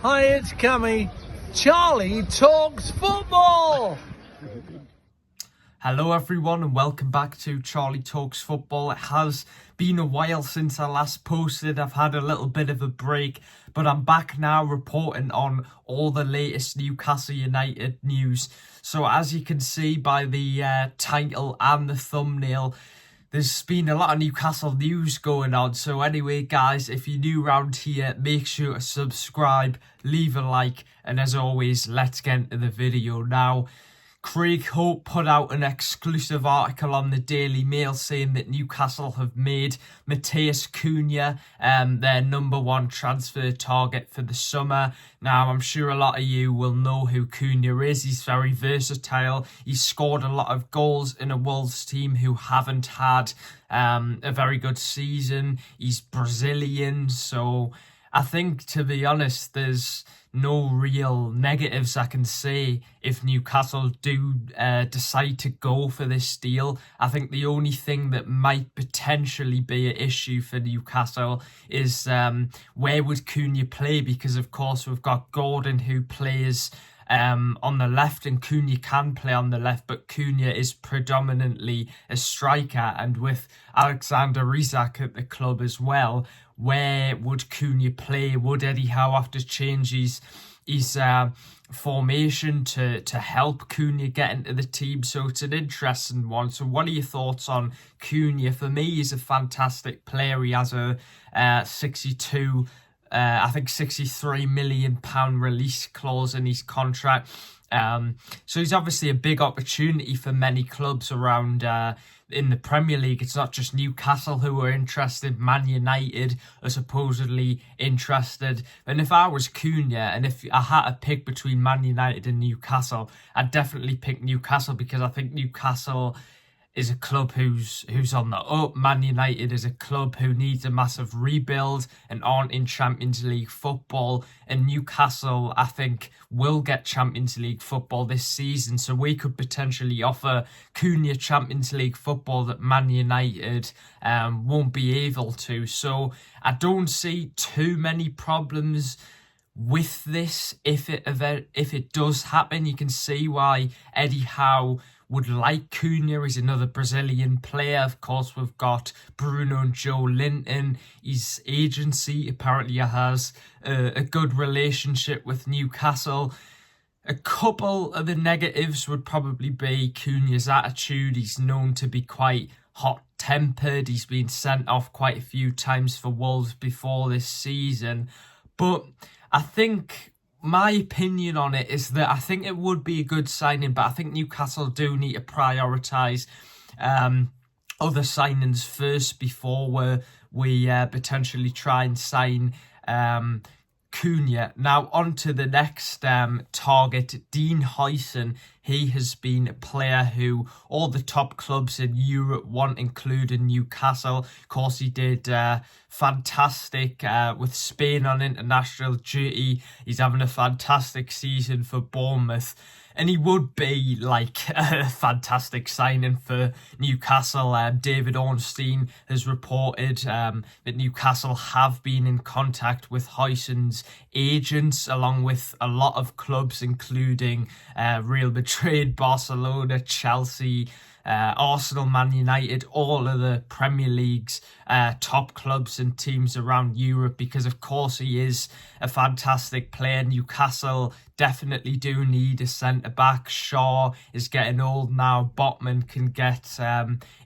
Hi, it's Cummy. Charlie talks football. Hello everyone and welcome back to Charlie Talks Football. It has been a while since I last posted. I've had a little bit of a break, but I'm back now reporting on all the latest Newcastle United news. So as you can see by the title and the thumbnail, there's been a lot of Newcastle news going on. So anyway, guys, if you're new around here, make sure to subscribe, leave a like, and as always, let's get into the video now. Craig Hope put out an exclusive article on the Daily Mail saying that Newcastle have made Matheus Cunha their number one transfer target for the summer. Now, I'm sure a lot of you will know who Cunha is. He's very versatile. He's scored a lot of goals in a Wolves team who haven't had a very good season. He's Brazilian, so I think, to be honest, there's no real negatives I can say if Newcastle do decide to go for this deal. I think the only thing that might potentially be an issue for Newcastle is where would Cunha play, because of course we've got Gordon who plays on the left, and Cunha can play on the left, but Cunha is predominantly a striker, and with Alexander Isak at the club as well, where would Cunha play? Would Eddie Howe have to change his formation to help Cunha get into the team? So it's an interesting one. So what are your thoughts on Cunha? For me, he's a fantastic player. He has a 63 million pound release clause in his contract. So he's obviously a big opportunity for many clubs around in the Premier League. It's not just Newcastle who are interested. Man United are supposedly interested. And if I was Cunha and if I had to pick between Man United and Newcastle, I'd definitely pick Newcastle, because I think Newcastle is a club who's on the up. Man United is a club who needs a massive rebuild and aren't in Champions League football. And Newcastle, I think, will get Champions League football this season. So we could potentially offer Cunha Champions League football that Man United won't be able to. So I don't see too many problems with this. If it does happen, you can see why Eddie Howe would like Cunha. He's another Brazilian player. Of course, we've got Bruno and Joe Linton. His agency apparently has a good relationship with Newcastle. A couple of the negatives would probably be Cunha's attitude. He's known to be quite hot-tempered. He's been sent off quite a few times for Wolves before this season. But I think my opinion on it is that I think it would be a good signing, but I think Newcastle do need to prioritise other signings first before we potentially try and sign Cunha. Now on to the next target, Dean Huyson. He has been a player who all the top clubs in Europe want, including Newcastle. Of course, he did fantastic with Spain on international duty. He's having a fantastic season for Bournemouth. And he would be like a fantastic signing for Newcastle. David Ornstein has reported that Newcastle have been in contact with Huyson's agents, along with a lot of clubs, including Real Madrid, Barcelona, Chelsea, Arsenal, Man United, all of the Premier League's top clubs and teams around Europe, because of course he is a fantastic player. Newcastle definitely do need a centre-back. Shaw is getting old now. Botman can get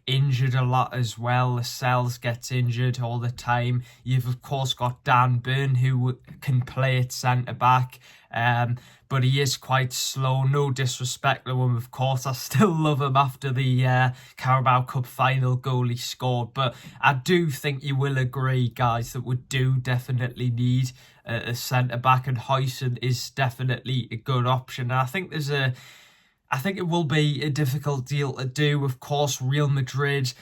injured a lot as well. Lascelles gets injured all the time. You've of course got Dan Burn who can play at centre-back. But he is quite slow. No disrespect to him, of course. I still love him after the Carabao Cup final goal he scored. But I do think you will agree, guys, that we do definitely need a centre-back, and Huyson is definitely a good option. And I think it will be a difficult deal to do. Of course, Real Madrid,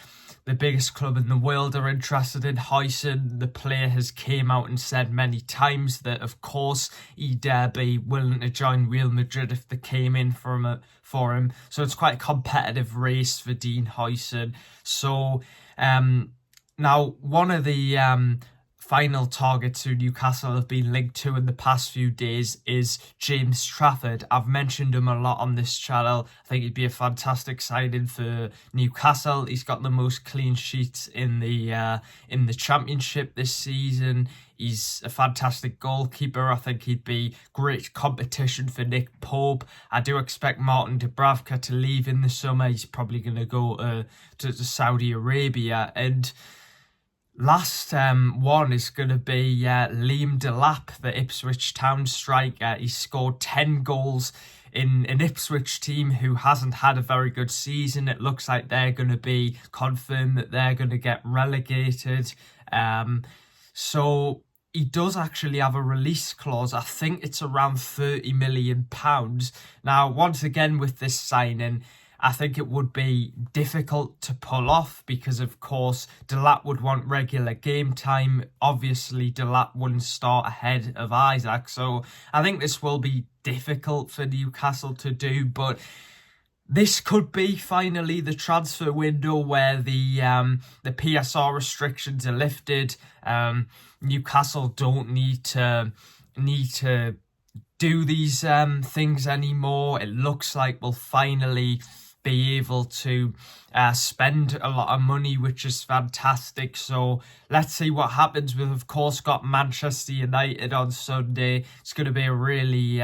the biggest club in the world, are interested in Huyson. The player has came out and said many times that, of course, he'd be willing to join Real Madrid if they came in for him. So it's quite a competitive race for Dean Huyson. So now one of the final targets who Newcastle have been linked to in the past few days is James Trafford. I've mentioned him a lot on this channel. I think he'd be a fantastic signing for Newcastle. He's got the most clean sheets in the Championship this season. He's a fantastic goalkeeper. I think he'd be great competition for Nick Pope. I do expect Martin Dubravka to leave in the summer. He's probably going to go to Saudi Arabia. And last one is going to be Liam Delap, the Ipswich Town striker. He scored 10 goals in an Ipswich team who hasn't had a very good season. It looks like they're going to be confirmed that they're going to get relegated. So he does actually have a release clause. I think it's around £30 million. Now, once again, with this signing, I think it would be difficult to pull off because, of course, Delap would want regular game time. Obviously, Delap wouldn't start ahead of Isaac. So I think this will be difficult for Newcastle to do. But this could be finally the transfer window where the PSR restrictions are lifted. Newcastle don't need to do these things anymore. It looks like we'll finally be able to spend a lot of money, which is fantastic. So let's see what happens. We've of course got Manchester United on Sunday. It's going to be a really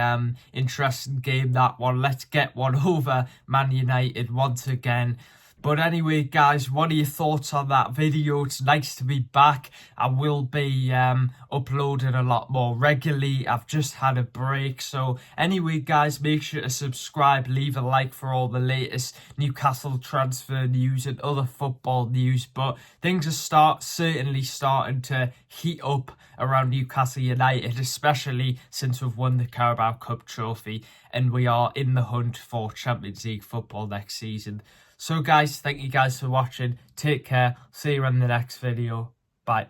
interesting game, that one. Let's get one over Man United once again. But anyway, guys, what are your thoughts on that video? It's nice to be back. I will be uploading a lot more regularly. I've just had a break. So anyway, guys, make sure to subscribe, leave a like for all the latest Newcastle transfer news and other football news. But things are certainly starting to heat up around Newcastle United, especially since we've won the Carabao Cup trophy and we are in the hunt for Champions League football next season. So guys, thank you guys for watching. Take care. See you in the next video. Bye.